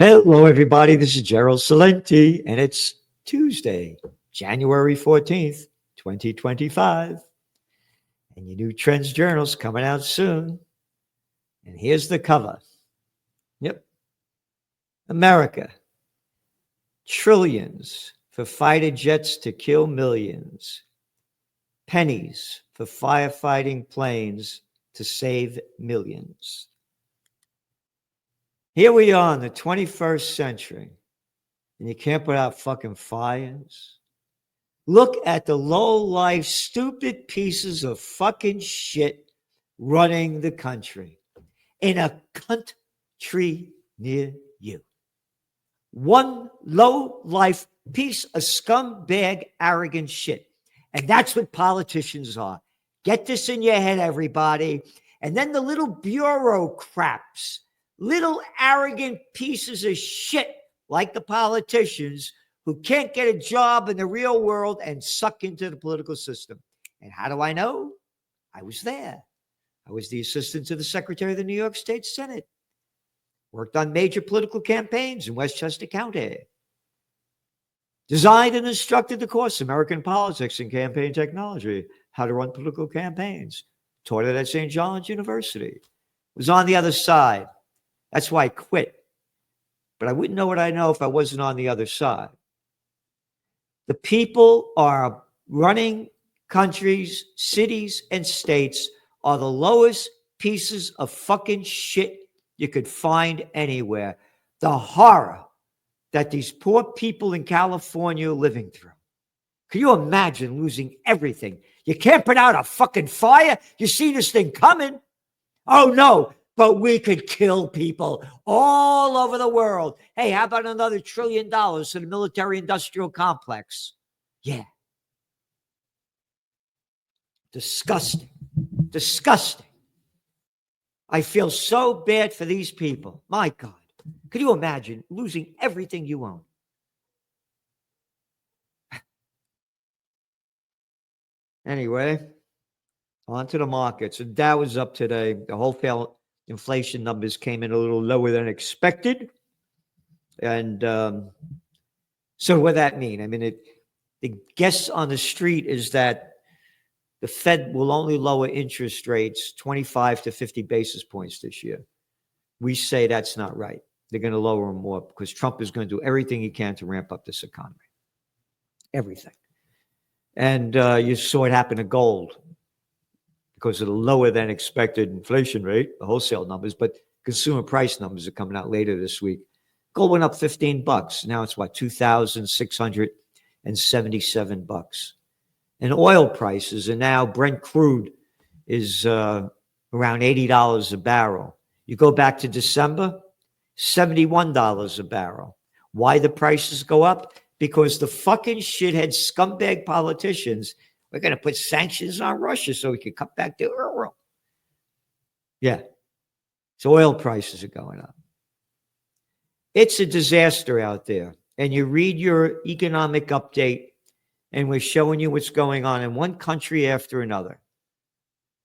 Hello, everybody. This is Gerald Salenti, and it's Tuesday, January 14th, 2025. And your new Trends Journal's coming out soon. And here's the cover. Yep. America. Trillions for fighter jets to kill millions. Pennies for firefighting planes to save millions. Here we are in the 21st century, and you can't put out fucking fires. Look at the low-life, stupid pieces of fucking shit running the country in a country near you. One low-life piece of scumbag, arrogant shit. And that's what politicians are. Get this in your head, everybody. And then the little bureaucrats, little arrogant pieces of shit like the politicians who can't get a job in the real world and suck into the political system. And how do I know? I was there. I was the assistant to the secretary of the New York State Senate. Worked on major political campaigns in Westchester County. Designed and instructed the course American Politics and Campaign Technology, how to run political campaigns. Taught it at St. John's University. Was on the other side. That's why I quit. But I wouldn't know what I know if I wasn't on the other side. The people are running countries, cities, and states are the lowest pieces of fucking shit you could find anywhere. The horror that these poor people in California are living through. Can you imagine losing everything? You can't put out a fucking fire? You see this thing coming? Oh, no. But we could kill people all over the world. Hey, how about another $1 trillion to the military-industrial complex? Yeah. Disgusting. Disgusting. I feel so bad for these people. My God. Could you imagine losing everything you own? Anyway, on to the markets. The Dow was up today. The wholesale inflation numbers came in a little lower than expected. And so what does that mean? I mean, the guess on the street is that the Fed will only lower interest rates 25 to 50 basis points this year. We say that's not right. They're going to lower them more because Trump is going to do everything he can to ramp up this economy. Everything. And you saw it happen to gold because of the lower than expected inflation rate, the wholesale numbers, but consumer price numbers are coming out later this week. Gold went up $15. Now it's what, $2,677. And oil prices are now, Brent crude is around $80 a barrel. You go back to December, $71 a barrel. Why the prices go up? Because the fucking shithead scumbag politicians, we're going to put sanctions on Russia so we can cut back the oil. Yeah. So oil prices are going up. It's a disaster out there. And you read your economic update, and we're showing you what's going on in one country after another.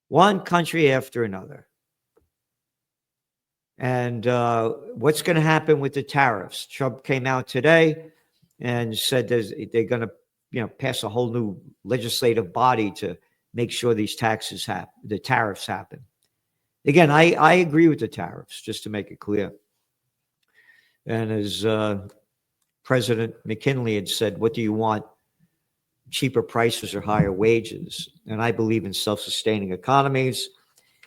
One country after another. And what's going to happen with the tariffs? Trump came out today and said they're going to pass a whole new legislative body to make sure these taxes happen, the tariffs happen. Again, I agree with the tariffs, just to make it clear. And as President McKinley had said, what do you want? Cheaper prices or higher wages? And I believe in self-sustaining economies.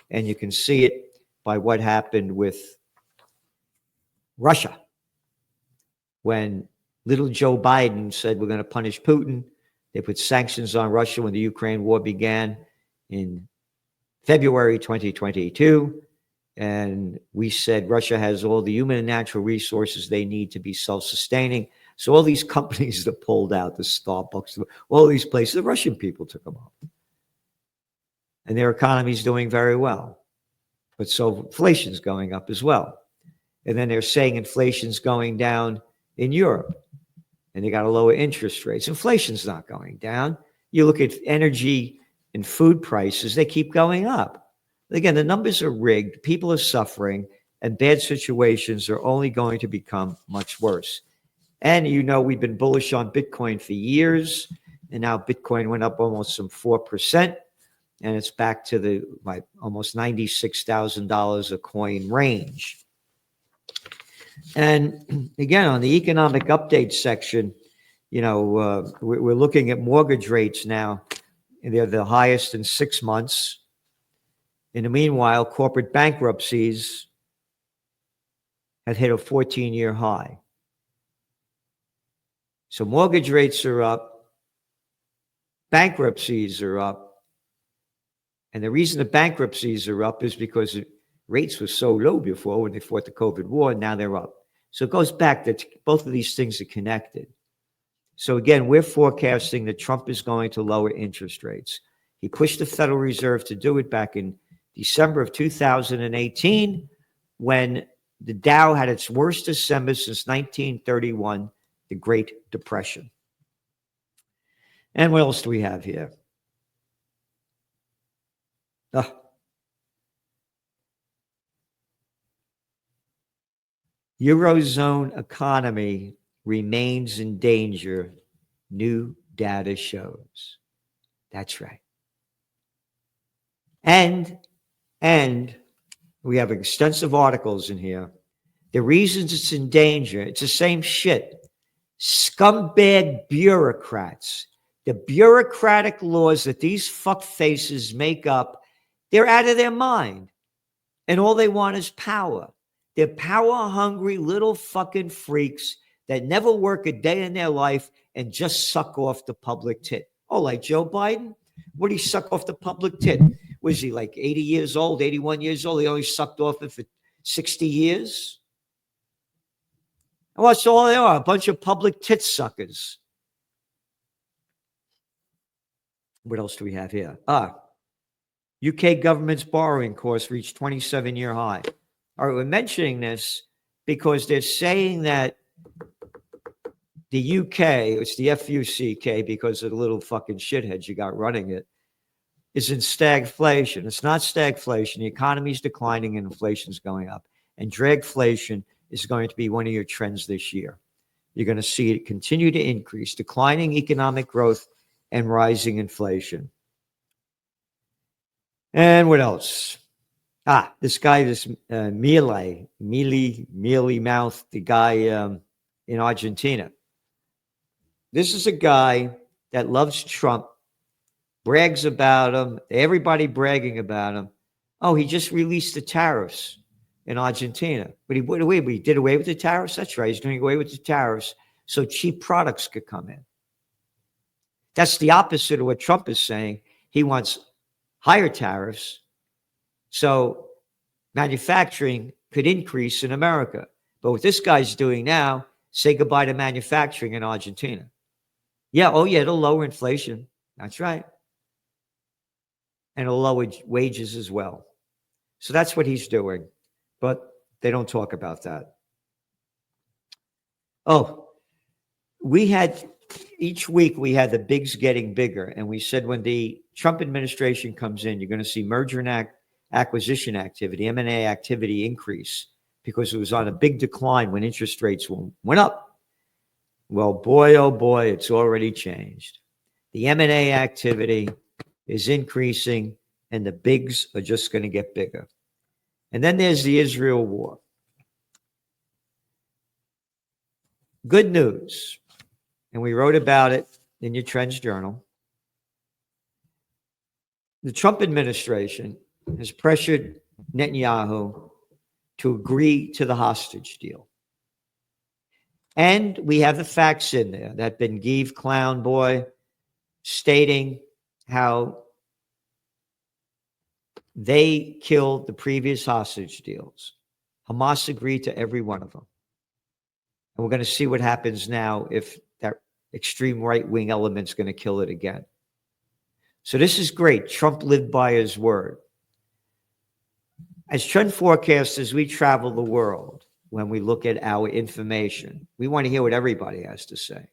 And you can see it by what happened with Russia. When little Joe Biden said we're going to punish Putin, they put sanctions on Russia when the Ukraine war began in February 2022. And we said Russia has all the human and natural resources they need to be self-sustaining. So all these companies that pulled out, the Starbucks, all these places, the Russian people took them up. And their economy is doing very well. But so inflation's going up as well. And then they're saying inflation's going down in Europe. And they got to lower interest rates. Inflation's not going down. You look at energy and food prices, they keep going up. Again, the numbers are rigged. People are suffering. and bad situations are only going to become much worse. And we've been bullish on Bitcoin for years, and now Bitcoin went up almost some 4%, and it's back to the almost $96,000 a coin range. And again, on the economic update section, we're looking at mortgage rates now. They're the highest in 6 months. In the meanwhile, corporate bankruptcies have hit a 14-year high. So mortgage rates are up, bankruptcies are up. And the reason the bankruptcies are up is because rates were so low before when they fought the COVID war, and now they're up. So it goes back that both of these things are connected. So again, we're forecasting that Trump is going to lower interest rates. He pushed the Federal Reserve to do it back in December of 2018, when the Dow had its worst December since 1931, the Great Depression. And what else do we have here? Eurozone economy remains in danger, new data shows. That's right. And we have extensive articles in here. The reasons it's in danger, it's the same shit. Scumbag bureaucrats. The bureaucratic laws that these fuckfaces make up, they're out of their mind. And all they want is power. They're power-hungry little fucking freaks that never work a day in their life and just suck off the public tit. Oh, like Joe Biden? What did he suck off the public tit? Was he like 80 years old, 81 years old? He only sucked off it for 60 years? Well, that's all they are, a bunch of public tit suckers. What else do we have here? UK government's borrowing costs reached 27-year high. All right, we're mentioning this because they're saying that the UK, it's the FUCK because of the little fucking shitheads you got running it, is in stagflation. It's not stagflation. The economy is declining and inflation's going up. And dragflation is going to be one of your trends this year. You're going to see it continue to increase, declining economic growth and rising inflation. And what else? This guy, this mealy mouth, the guy in Argentina. This is a guy that loves Trump, brags about him, everybody bragging about him. Oh, he just released the tariffs in Argentina. But he did away with the tariffs? That's right, he's doing away with the tariffs so cheap products could come in. That's the opposite of what Trump is saying. He wants higher tariffs so manufacturing could increase in America. But what this guy's doing now, say goodbye to manufacturing in Argentina. Yeah, it'll lower inflation. That's right. And it'll lower wages as well. So that's what he's doing. But they don't talk about that. Each week we had the bigs getting bigger. And we said when the Trump administration comes in, you're going to see merger and acquisition activity, M&A activity increase because it was on a big decline when interest rates went up. Well, boy, oh boy, it's already changed. The M&A activity is increasing and the bigs are just going to get bigger. And then there's the Israel war. Good news. And we wrote about it in your Trends Journal. The Trump administration has pressured Netanyahu to agree to the hostage deal. And we have the facts in there that Ben-Gvir clown boy stating how they killed the previous hostage deals. Hamas agreed to every one of them. And we're going to see what happens now if that extreme right-wing element's going to kill it again. So this is great. Trump lived by his word. As trend forecasters, we travel the world when we look at our information. We want to hear what everybody has to say.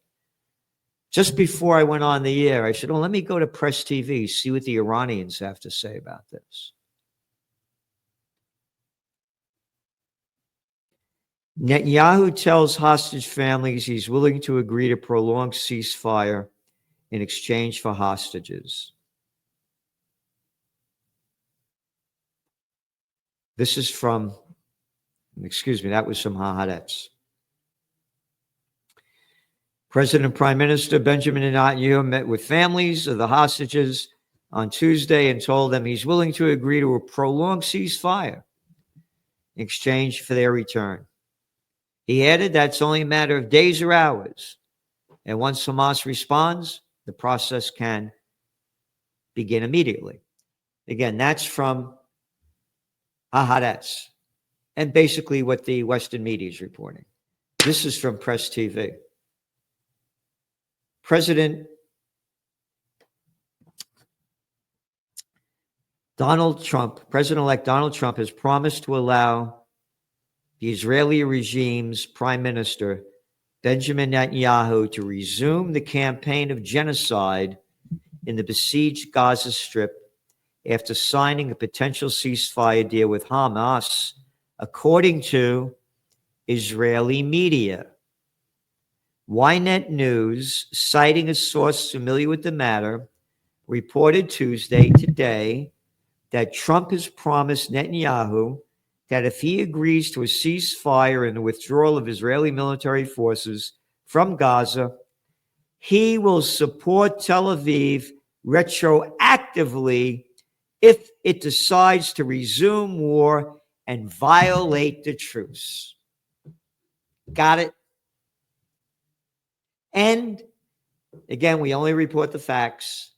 Just before I went on the air, I said, let me go to Press TV, see what the Iranians have to say about this. Netanyahu tells hostage families he's willing to agree to prolonged ceasefire in exchange for hostages. This is from, excuse me, that was from Haaretz. President and Prime Minister Benjamin Netanyahu met with families of the hostages on Tuesday and told them he's willing to agree to a prolonged ceasefire in exchange for their return. He added that's only a matter of days or hours. And once Hamas responds, the process can begin immediately. Again, that's from Haaretz and basically what the Western media is reporting. This is from Press TV. President-elect Donald Trump has promised to allow the Israeli regime's prime minister, Benjamin Netanyahu, to resume the campaign of genocide in the besieged Gaza Strip after signing a potential ceasefire deal with Hamas, according to Israeli media. Ynet News, citing a source familiar with the matter, reported today that Trump has promised Netanyahu that if he agrees to a ceasefire and the withdrawal of Israeli military forces from Gaza, he will support Tel Aviv retroactively if it decides to resume war and violate the truce. Got it? And again, we only report the facts.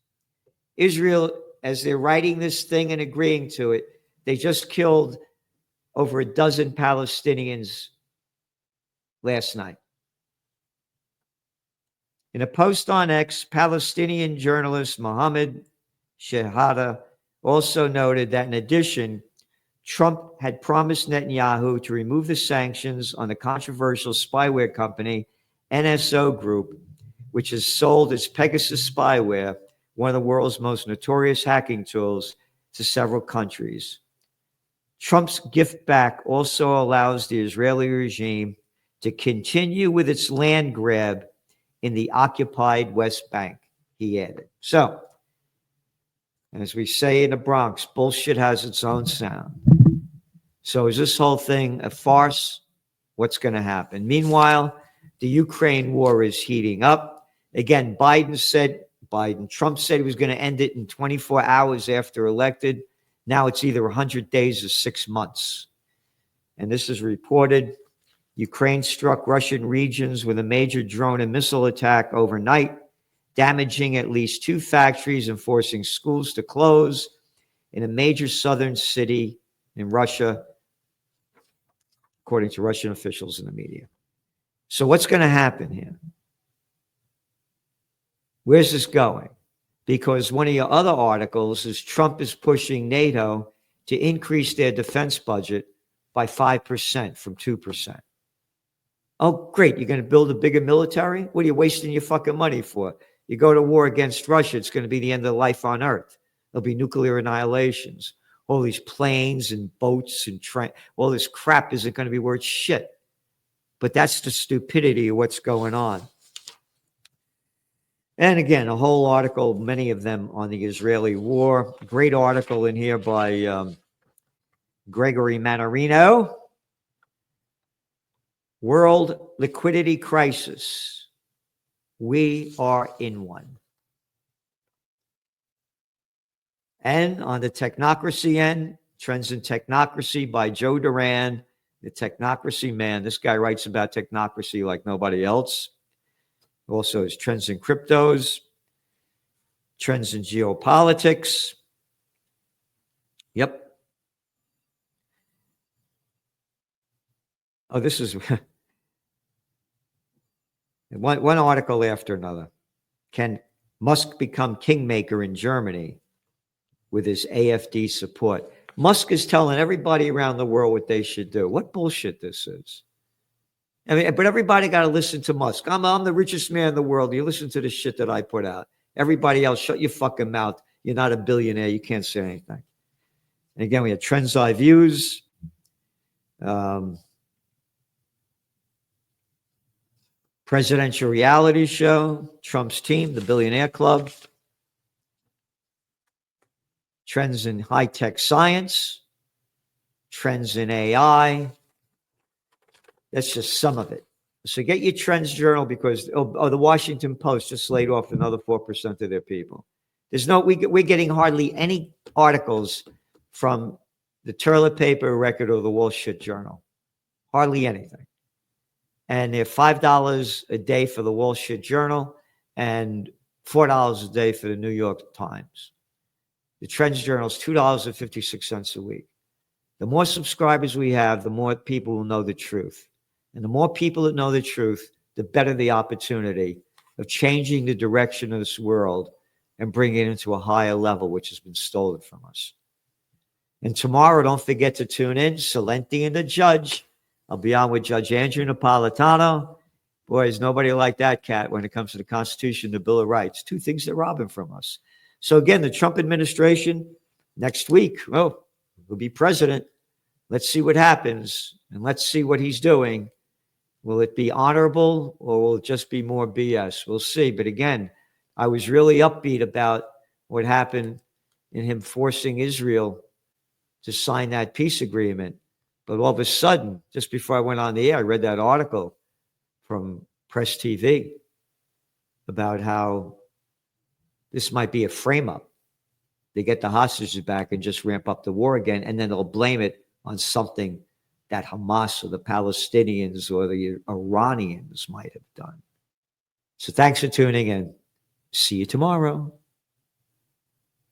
Israel, as they're writing this thing and agreeing to it, they just killed over a dozen Palestinians last night. In a post on X, Palestinian journalist Mohammed Shehada also noted that in addition, Trump had promised Netanyahu to remove the sanctions on the controversial spyware company NSO Group, which has sold its Pegasus spyware, one of the world's most notorious hacking tools, to several countries. Trump's gift back also allows the Israeli regime to continue with its land grab in the occupied West Bank, he added. So, as we say in the Bronx, bullshit has its own sound. So is this whole thing a farce? What's going to happen? Meanwhile, the Ukraine war is heating up. Again, Trump said he was going to end it in 24 hours after elected. Now it's either 100 days or 6 months. And this is reported. Ukraine struck Russian regions with a major drone and missile attack overnight, damaging at least 2 factories and forcing schools to close in a major southern city in Russia, according to Russian officials in the media. So what's going to happen here? Where's this going? Because one of your other articles is Trump is pushing NATO to increase their defense budget by 5% from 2%. Oh, great. You're going to build a bigger military? What are you wasting your fucking money for? You go to war against Russia, it's going to be the end of life on Earth. There'll be nuclear annihilations. All these planes and boats and all this crap isn't going to be worth shit. But that's the stupidity of what's going on. And again, a whole article, many of them on the Israeli war. Great article in here by Gregory Mannarino. World liquidity crisis. We are in one. And on the technocracy end, Trends in Technocracy by Joe Duran, the technocracy man. This guy writes about technocracy like nobody else. Also, his Trends in Cryptos, Trends in Geopolitics. Yep. Oh, this is one article after another. Can Musk become kingmaker in Germany with his AfD support? Musk is telling everybody around the world what they should do. What bullshit this is. I mean, but everybody got to listen to Musk. I'm the richest man in the world. You listen to the shit that I put out. Everybody else, shut your fucking mouth. You're not a billionaire. You can't say anything. And again, we have Trends I Views. Presidential reality show, Trump's team, the Billionaire Club, trends in high-tech science, trends in AI. That's just some of it. So get your Trends Journal because the Washington Post just laid off another 4% of their people. We're getting hardly any articles from the Toilet Paper Record or the Wall Street Journal. Hardly anything. And they're $5 a day for the Wall Street Journal and $4 a day for the New York Times. The Trends Journal is $2.56 a week. The more subscribers we have, the more people will know the truth. And the more people that know the truth, the better the opportunity of changing the direction of this world and bringing it into a higher level, which has been stolen from us. And tomorrow, don't forget to tune in, Celente and the Judge. I'll be on with Judge Andrew Napolitano. Boy, there's nobody like that cat when it comes to the Constitution, the Bill of Rights. Two things that rob him from us. So again, the Trump administration next week, well, he'll be president. Let's see what happens, and let's see what he's doing. Will it be honorable, or will it just be more BS? We'll see. But again, I was really upbeat about what happened in him forcing Israel to sign that peace agreement. But all of a sudden, just before I went on the air, I read that article from Press TV about how this might be a frame-up. They get the hostages back and just ramp up the war again, and then they'll blame it on something that Hamas or the Palestinians or the Iranians might have done. So thanks for tuning in. See you tomorrow.